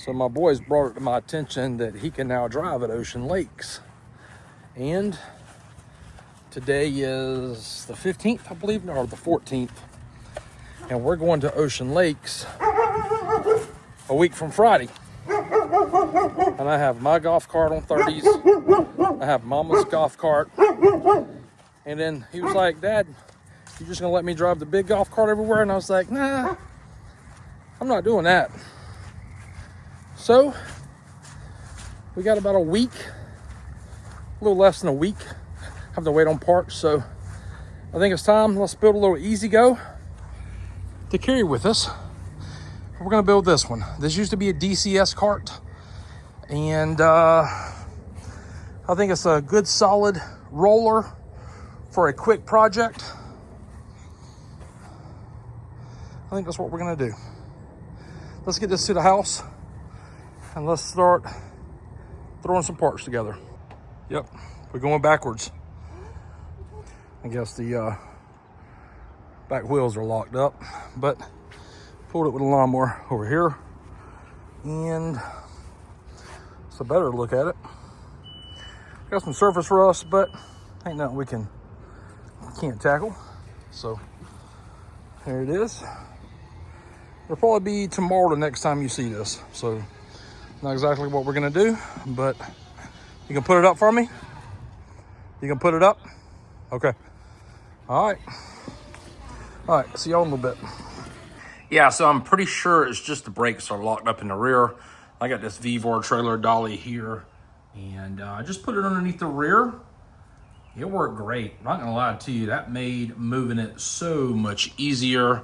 So my boys brought it to my attention that he can now drive at Ocean Lakes. And today is the 15th, I believe, or the 14th. And we're going to Ocean Lakes a week from Friday. And I have my golf cart on 30s. I have Mama's golf cart. And then he was like, Dad, you just gonna let me drive the big golf cart everywhere? And I was like, nah, I'm not doing that. So we got about a week, a little less than a week. Have to wait on parts. So I think it's time. Let's build a little Easy Go to carry with us. We're gonna build this one. This used to be a DCS cart, and I think it's a good solid roller for a quick project. I think that's what we're gonna do. Let's get this to the house and let's start throwing some parts together. Yep, we're going backwards. I guess the back wheels are locked up, but pulled it with a lawnmower over here, and it's a better look at it. Got some surface rust, but ain't nothing we can't tackle. So here it is. It'll probably be tomorrow the next time you see this. So not exactly what we're gonna do, but you can put it up for me? You can put it up? Okay. All right, see y'all in a little bit. Yeah, so I'm pretty sure it's just the brakes are locked up in the rear. I got this V-Var trailer dolly here, and I just put it underneath the rear. It worked great. I'm not gonna lie to you, that made moving it so much easier.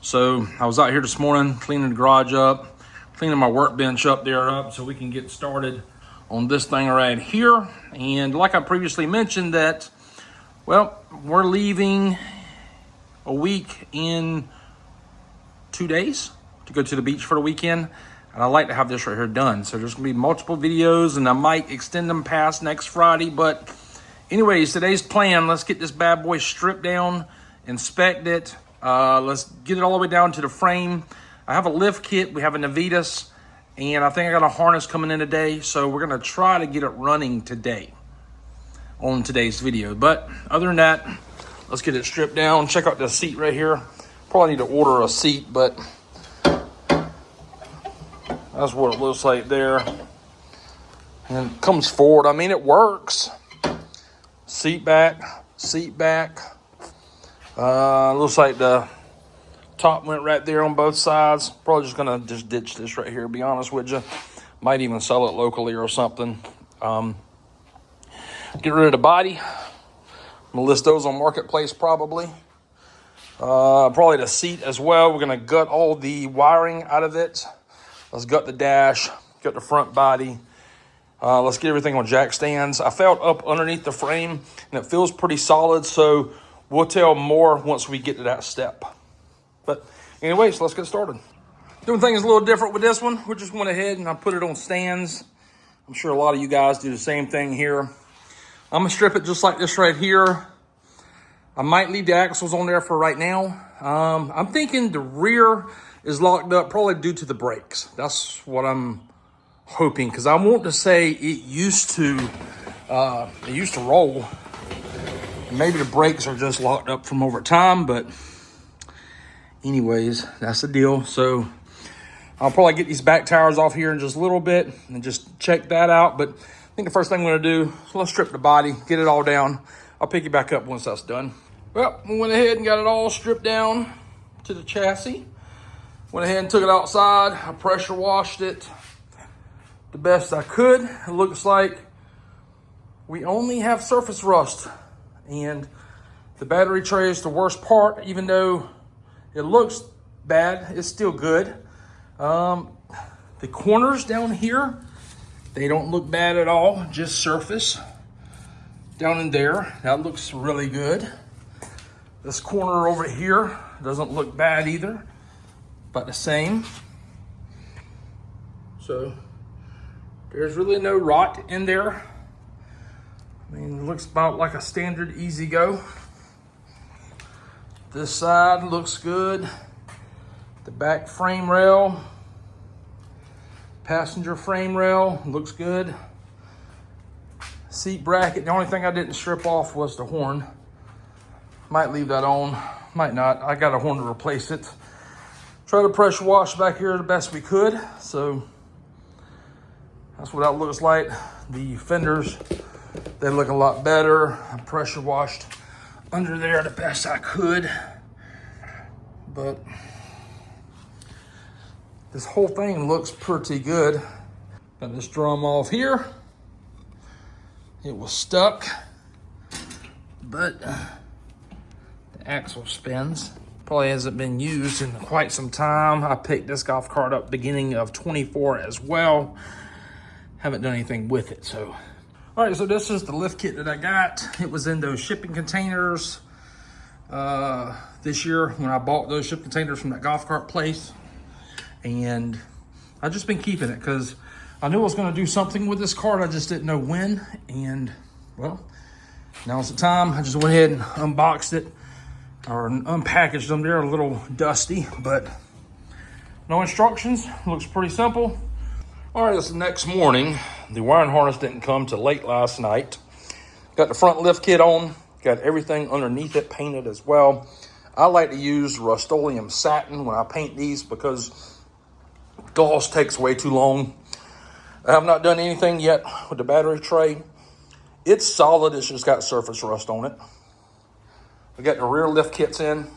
So I was out here this morning cleaning the garage up, cleaning my workbench up so we can get started on this thing right here. And like I previously mentioned that, well, we're leaving a week in 2 days to go to the beach for the weekend. And I like to have this right here done. So there's gonna be multiple videos, and I might extend them past next Friday. But anyways, today's plan, let's get this bad boy stripped down, inspect it. Let's get it all the way down to the frame. I have a lift kit, we have a Navitas, and I think I got a harness coming in today. So we're gonna try to get it running today on today's video. But other than that, let's get it stripped down. Check out the seat right here. Probably need to order a seat, but that's what it looks like there. And it comes forward. I mean, it works. Seat back. Looks like the top went right there on both sides. Probably just gonna ditch this right here, to be honest with you. Might even sell it locally or something. Get rid of the body. I'm gonna list those on Marketplace probably. Probably the seat as well. We're gonna gut all the wiring out of it. Let's gut the dash, gut the front body. Let's get everything on jack stands. I felt up underneath the frame and it feels pretty solid, so we'll tell more once we get to that step. But anyways, let's get started. Doing things a little different with this one. We just went ahead and I put it on stands. I'm sure a lot of you guys do the same thing here. I'm gonna strip it just like this right here. I might leave the axles on there for right now. I'm thinking the rear is locked up probably due to the brakes. That's what I'm hoping, because I want to say it used to roll. Maybe the brakes are just locked up from over time, but anyways, that's the deal. So I'll probably get these back tires off here in just a little bit and just check that out. But I think the first thing I'm gonna do, let's strip the body, get it all down. I'll pick you back up once that's done. Well, we went ahead and got it all stripped down to the chassis. Went ahead and took it outside. I pressure washed it the best I could. It looks like we only have surface rust, and the battery tray is the worst part. Even though it looks bad, it's still good. The corners down here, they don't look bad at all, just surface. Down in there, that looks really good. This corner over here doesn't look bad either, but the same. So there's really no rot in there. I mean, it looks about like a standard Easy Go. This side looks good. The back frame rail, Passenger frame rail, looks good. Seat bracket, the only thing I didn't strip off was the horn. Might leave that on, might not. I got a horn to replace it. Try to pressure wash back here the best we could. So that's what that looks like. The fenders, they look a lot better. I pressure washed under there the best I could. But this whole thing looks pretty good. Got this drum off here. It was stuck, but the axle spins. Probably hasn't been used in quite some time. I picked this golf cart up beginning of 24 as well. Haven't done anything with it, so. All right, so this is the lift kit that I got. It was in those shipping containers this year when I bought those shipping containers from that golf cart place. And I've just been keeping it because I knew I was gonna do something with this cart. I just didn't know when. And well, now's the time. I just went ahead and unboxed it or unpackaged them. They're a little dusty, but no instructions. Looks pretty simple. All right, it's the next morning. The wiring harness didn't come till late last night. Got the front lift kit on. Got everything underneath it painted as well. I like to use Rust-Oleum satin when I paint these because gloss takes way too long. I have not done anything yet with the battery tray. It's solid, it's just got surface rust on it. We got the rear lift kits in.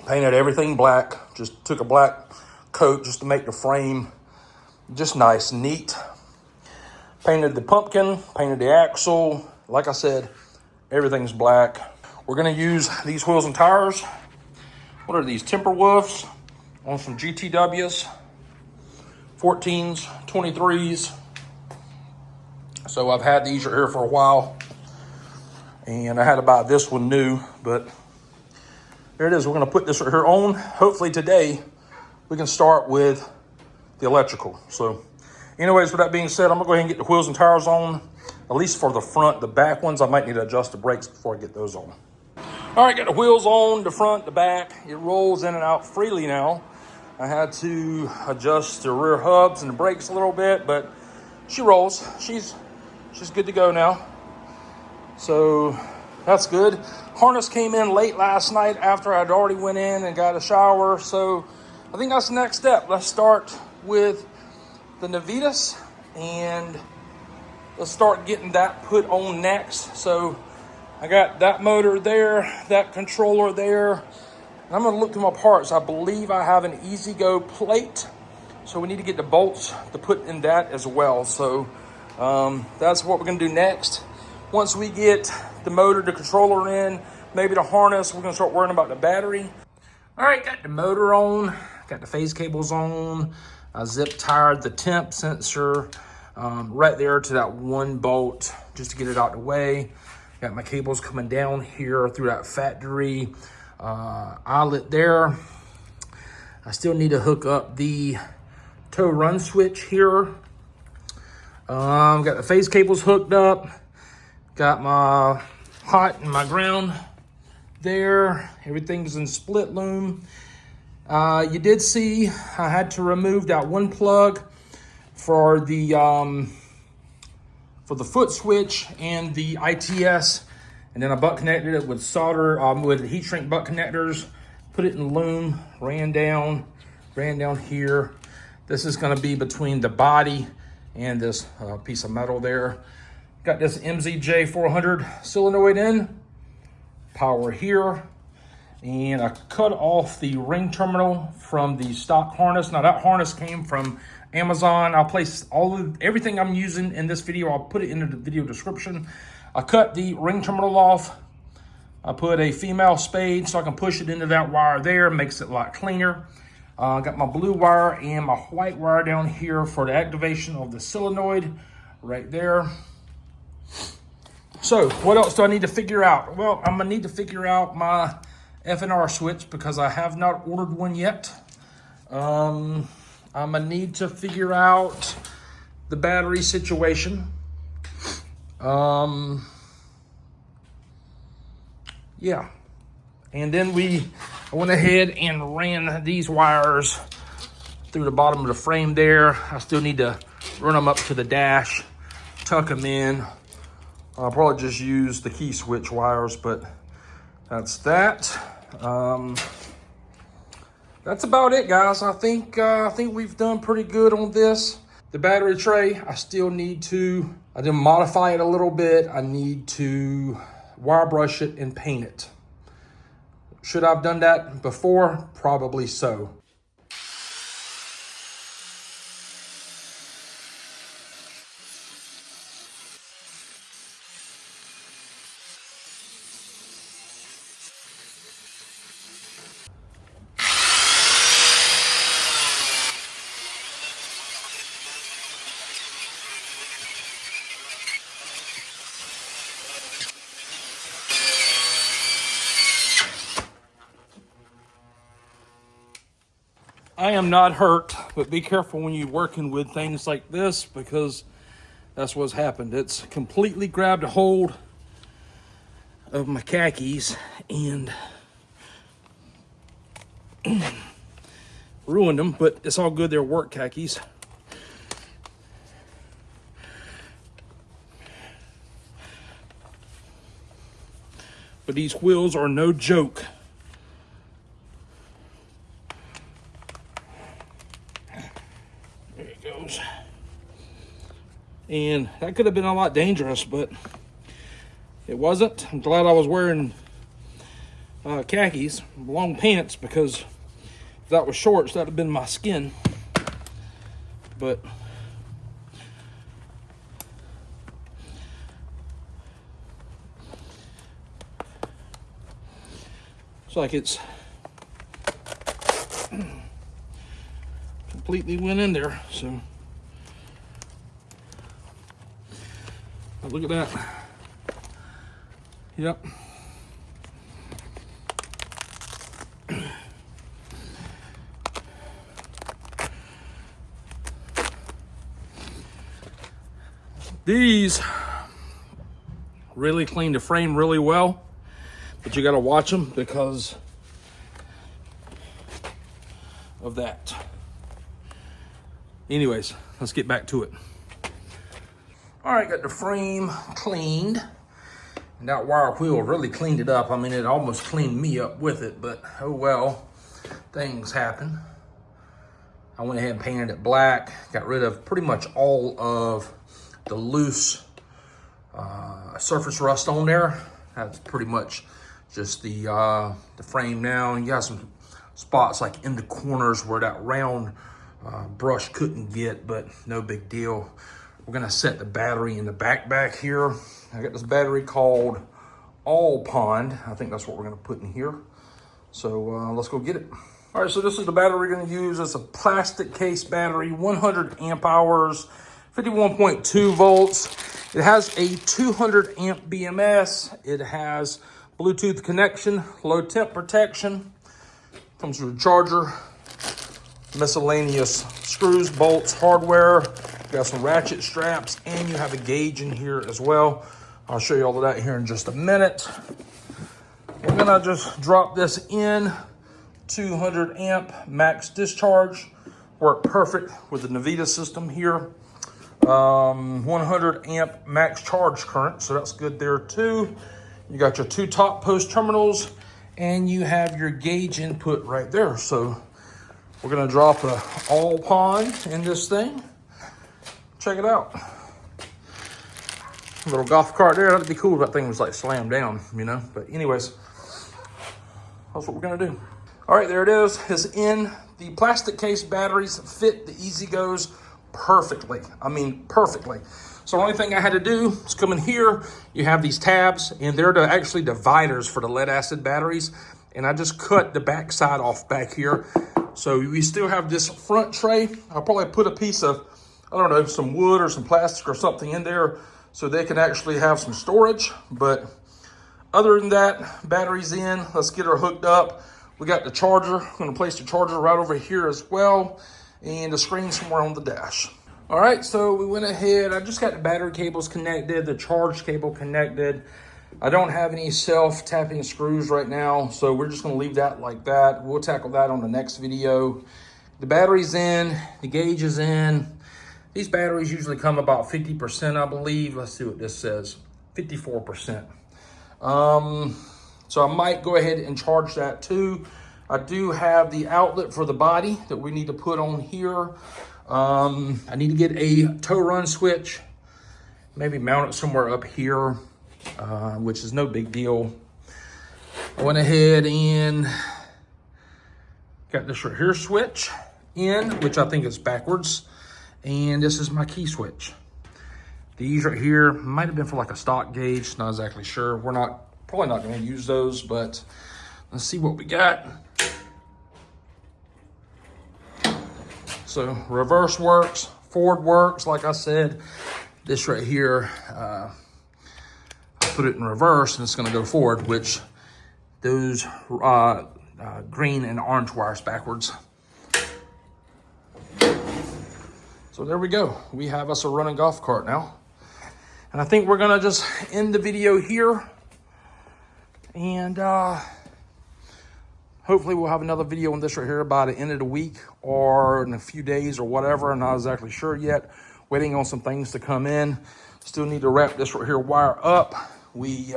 Painted everything black. Just took a black coat just to make the frame just nice and neat. Painted the pumpkin, painted the axle. Like I said, everything's black. We're gonna use these wheels and tires. What are these, Timberwolves on some GTWs, 14s, 23s. So I've had these right here for a while. And I had to buy this one new, but there it is. We're gonna put this right here on. Hopefully today we can start with the electrical. So anyways, with that being said, I'm gonna go ahead and get the wheels and tires on, at least for the front. The back ones, I might need to adjust the brakes before I get those on. All right, got the wheels on, the front, the back. It rolls in and out freely now. I had to adjust the rear hubs and the brakes a little bit, but she rolls. She's good to go now. So that's good. Harness came in late last night after I'd already went in and got a shower. So I think that's the next step. Let's start with the Navitas and let's start getting that put on next. So I got that motor there, that controller there. And I'm gonna look through my parts. I believe I have an EasyGo plate. So we need to get the bolts to put in that as well. So that's what we're gonna do next. Once we get the motor, the controller in, maybe the harness, we're gonna start worrying about the battery. All right, got the motor on, got the phase cables on. I zip tied the temp sensor right there to that one bolt just to get it out the way. Got my cables coming down here through that factory eyelet there. I still need to hook up the tow run switch here. Got the phase cables hooked up. Got my hot and my ground there. Everything's in split loom. You did see I had to remove that one plug for the foot switch and the ITS, and then I butt connected it with solder with heat shrink butt connectors. Put it in loom. Ran down here. This is going to be between the body and this piece of metal there. Got this MZJ 400 solenoid in, power here, and I cut off the ring terminal from the stock harness. Now that harness came from Amazon. I'll place everything I'm using in this video. I'll put it in the video description. I cut the ring terminal off. I put a female spade so I can push it into that wire there. Makes it a lot cleaner. Got my blue wire and my white wire down here for the activation of the solenoid right there. So what else do I need to figure out? Well, I'm gonna need to figure out my FNR switch because I have not ordered one yet. I'm gonna need to figure out the battery situation. Yeah. And then I went ahead and ran these wires through the bottom of the frame there. I still need to run them up to the dash, tuck them in. I'll probably just use the key switch wires, but that's that. That's about it, guys. I think we've done pretty good on this. The battery tray, I didn't modify it a little bit. I need to wire brush it and paint it. Should I have done that before? Probably so. I am not hurt, but be careful when you're working with things like this, because that's what's happened. It's completely grabbed a hold of my khakis and ruined them, but it's all good. They're work khakis. But these wheels are no joke. And that could have been a lot dangerous, but it wasn't. I'm glad I was wearing khakis, long pants, because if that was shorts, that would have been my skin. But it's like it's completely went in there, so. Look at that. Yep. These really clean the frame really well, but you got to watch them because of that. Anyways, let's get back to it. All right, got the frame cleaned. And that wire wheel really cleaned it up. I mean, it almost cleaned me up with it, but oh well, things happen. I went ahead and painted it black, got rid of pretty much all of the loose surface rust on there. That's pretty much just the frame now. And you got some spots like in the corners where that round brush couldn't get, but no big deal. We're gonna set the battery in the back here. I got this battery called All Pond. I think that's what we're gonna put in here. So let's go get it. All right, so this is the battery we're gonna use. It's a plastic case battery, 100 amp hours, 51.2 volts. It has a 200 amp BMS. It has Bluetooth connection, low temp protection. Comes with a charger, miscellaneous screws, bolts, hardware. Got some ratchet straps, and you have a gauge in here as well. I'll show you all of that here in just a minute. We're gonna just drop this in. 200 amp max discharge. Work perfect with the Navita system here. 100 amp max charge current, so that's good there too. You got your two top post terminals, and you have your gauge input right there. So we're gonna drop a All Pond in this thing. Check it out. A little golf cart there. That'd be cool if that thing was like slammed down, you know? But anyways, that's what we're gonna do. All right, there it is. It's in. The plastic case batteries fit the EasyGos perfectly. I mean, perfectly. So the only thing I had to do is come in here. You have these tabs, and they're actually dividers for the lead acid batteries. And I just cut the back side off back here. So we still have this front tray. I'll probably put a piece of, I don't know, some wood or some plastic or something in there so they can actually have some storage. But other than that, battery's in. Let's get her hooked up. We got the charger. I'm gonna place the charger right over here as well, and the screen somewhere on the dash. All right, so we went ahead. I just got the battery cables connected, the charge cable connected. I don't have any self-tapping screws right now, so we're just gonna leave that like that. We'll tackle that on the next video. The battery's in, the gauge is in. These batteries usually come about 50%, I believe. Let's see what this says, 54%. So I might go ahead and charge that too. I do have the outlet for the body that we need to put on here. I need to get a tow run switch, maybe mount it somewhere up here, which is no big deal. I went ahead and got this right here switch in, which I think is backwards. And this is my key switch. These right here might have been for like a stock gauge, not exactly sure. We're probably not gonna use those, but let's see what we got. So reverse works, forward works, like I said. This right here, I put it in reverse and it's gonna go forward, which those green and orange wires backwards. So there we go. We have us a running golf cart now. And I think we're gonna just end the video here. And hopefully we'll have another video on this right here by the end of the week or in a few days or whatever. I'm not exactly sure yet. Waiting on some things to come in. Still need to wrap this right here wire up. We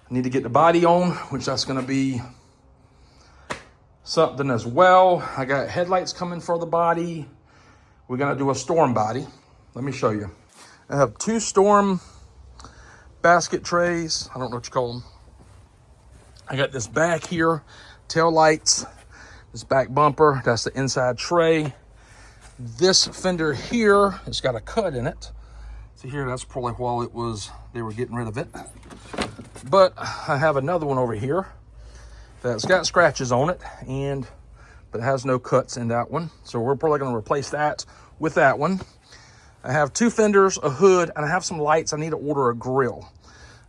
need to get the body on, which that's gonna be something as well. I got headlights coming for the body. We're gonna do a storm body. Let me show you. I have 2 storm basket trays. I don't know what you call them. I got this back here, tail lights, this back bumper, that's the inside tray. This fender here, it's got a cut in it. See here, that's probably while they were getting rid of it. But I have another one over here that's got scratches on it, but it has no cuts in that one. So we're probably gonna replace that with that one. I have 2 fenders, a hood, and I have some lights. I need to order a grill,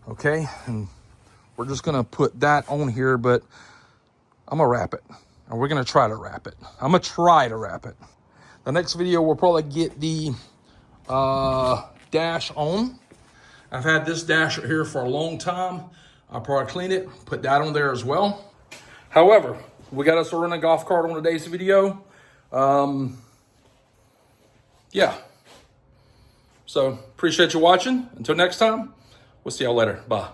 okay? And we're just gonna put that on here, but I'm gonna wrap it. And we're gonna try to wrap it. I'm gonna try to wrap it. The next video, we'll probably get the dash on. I've had this dash right here for a long time. I'll probably clean it, put that on there as well. However, we got us a running golf cart on today's video. Yeah. So appreciate you watching. Until next time, we'll see y'all later. Bye.